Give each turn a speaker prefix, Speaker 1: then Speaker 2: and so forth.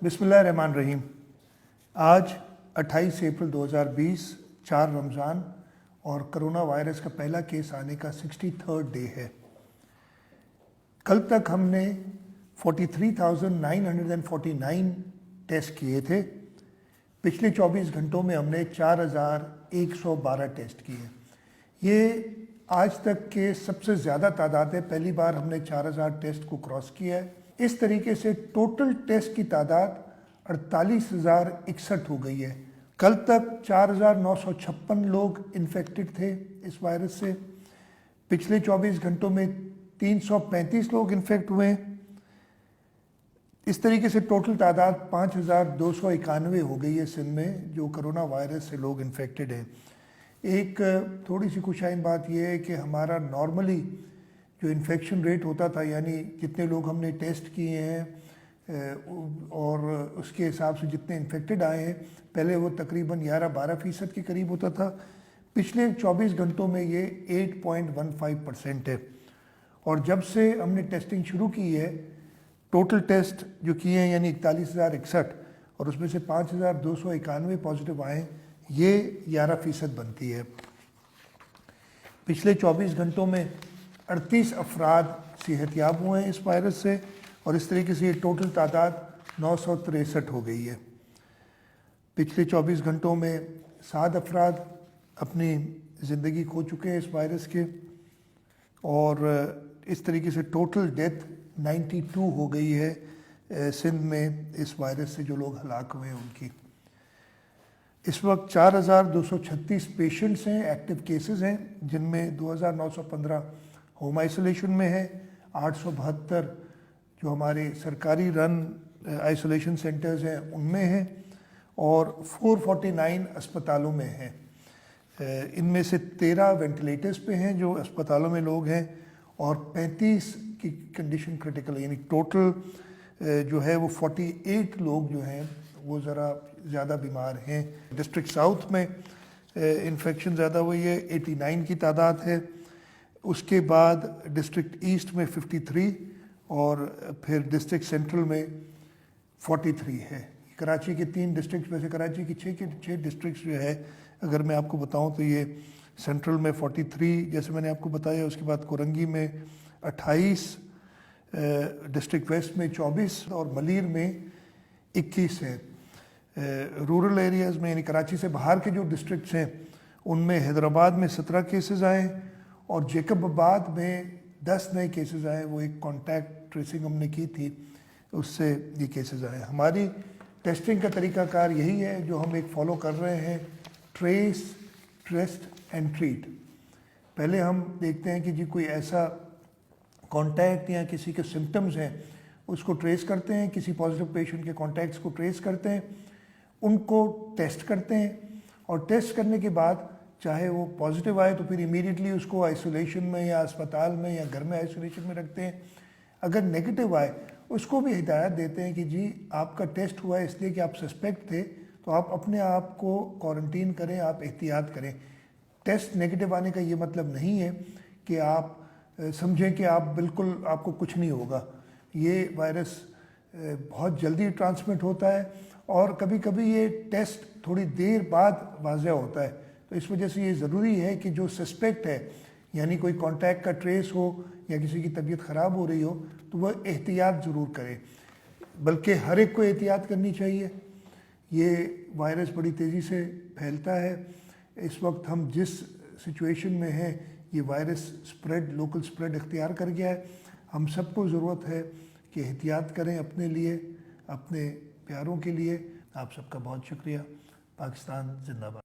Speaker 1: बिस्मिल्लाहिर्रहमानिर्रहीम। आज 28 अप्रैल 2020 4 रमज़ान और करोना वायरस का पहला केस आने का 63rd डे है। कल तक हमने 43,949 टेस्ट किए थे। पिछले 24 घंटों में हमने 4,112 टेस्ट किए। ये आज तक के सबसे ज़्यादा तादाद है। पहली बार हमने 4,000 टेस्ट को क्रॉस किया है। इस तरीके से टोटल टेस्ट की तादाद 48,061 हो गई है। कल तक 4,956 लोग इन्फेक्टेड थे इस वायरस से। पिछले 24 घंटों में 335 लोग इन्फेक्ट हुए। इस तरीके से टोटल तादाद 5,291 हो गई है सिंध में जो कोरोना वायरस से लोग इन्फेक्टेड हैं। एक थोड़ी सी खुशाइन बात यह है कि हमारा नॉर्मली जो इन्फेक्शन रेट होता था, यानी जितने लोग हमने टेस्ट किए हैं और उसके हिसाब से जितने इन्फेक्टेड आए हैं, पहले वो तकरीबन 11-12% के करीब होता था। पिछले 24 घंटों में ये 8.15% है। और जब से हमने टेस्टिंग शुरू की है, टोटल टेस्ट जो किए हैं यानी 41,061 और उसमें से 5,291 पॉजिटिव आए, ये 11% बनती है। पिछले 24 घंटों में 38 अफराद सेहतयाब हुए हैं इस वायरस से और इस तरीके से ये टोटल तादाद 963 हो गई है। पिछले 24 घंटों में 7 अफराद अपनी ज़िंदगी खो चुके हैं इस वायरस के और इस तरीके से टोटल डेथ 92 हो गई है सिंध में इस वायरस से जो लोग हलाक हुए हैं उनकी। इस वक्त 4,236 पेशेंट्स हैं, एक्टिव केसेस हैं, जिनमें 2,915 होम आइसोलेशन में है, 872 जो हमारे सरकारी रन आइसोलेशन सेंटर्स हैं उनमें हैं और 449 अस्पतालों में हैं। इनमें से 13 वेंटिलेटर्स पे हैं जो अस्पतालों में लोग हैं और 35 की कंडीशन क्रिटिकल, यानी टोटल जो है वो 48 लोग जो हैं वो ज़रा ज़्यादा बीमार हैं। डिस्ट्रिक्ट साउथ में इन्फेक्शन ज़्यादा हुई है, 89 की तादाद है। उसके बाद डिस्ट्रिक्ट ईस्ट में 53 और फिर डिस्ट्रिक्ट सेंट्रल में 43 है। कराची के 3 डिस्ट्रिक्ट में से कराची की 6 डिस्ट्रिक्ट जो है, अगर मैं आपको बताऊं तो ये सेंट्रल में 43 जैसे मैंने आपको बताया, उसके बाद कोरंगी में 28, डिस्ट्रिक्ट वेस्ट में 24 और मलीर में 21 है। रूरल एरियाज़ में यानी कराची से बाहर के जो डिस्ट्रिक्ट्स हैं उनमें हैदराबाद में 17 केसेस आए और जेकबाबाद में 10 नए केसेस आए। वो एक कॉन्टैक्ट ट्रेसिंग हमने की थी, उससे ये केसेस आए। हमारी टेस्टिंग का तरीकाकार यही है जो हम एक फॉलो कर रहे हैं, ट्रेस, टेस्ट एंड ट्रीट। पहले हम देखते हैं कि जी कोई ऐसा कॉन्टैक्ट या किसी के सिम्टम्स हैं उसको ट्रेस करते हैं, किसी पॉजिटिव पेशेंट के कॉन्टैक्ट्स को ट्रेस करते हैं, उनको टेस्ट करते हैं और टेस्ट करने के बाद चाहे वो पॉजिटिव आए तो फिर इमीडिएटली उसको आइसोलेशन में या अस्पताल में या घर में आइसोलेशन में रखते हैं। अगर नेगेटिव आए उसको भी हिदायत देते हैं कि जी आपका टेस्ट हुआ है इसलिए कि आप सस्पेक्ट थे तो आप अपने आप को क्वारंटीन करें, आप एहतियात करें। टेस्ट नेगेटिव आने का ये मतलब नहीं है कि आप समझें कि आप बिल्कुल आपको कुछ नहीं होगा। ये वायरस बहुत जल्दी ट्रांसमिट होता है और कभी कभी ये टेस्ट थोड़ी देर बाद वाज़ह होता है, तो इस वजह से ये ज़रूरी है कि जो सस्पेक्ट है यानी कोई कॉन्टैक्ट का ट्रेस हो या किसी की तबीयत ख़राब हो रही हो तो वह एहतियात ज़रूर करे, बल्कि हर एक को एहतियात करनी चाहिए। ये वायरस बड़ी तेज़ी से फैलता है। इस वक्त हम जिस सिचुएशन में हैं ये वायरस स्प्रेड, लोकल स्प्रेड इख्तियार कर गया है। हम सबको ज़रूरत है कि एहतियात करें अपने लिए, अपने प्यारों के लिए। आप सबका बहुत शुक्रिया। पाकिस्तान जिंदाबाद।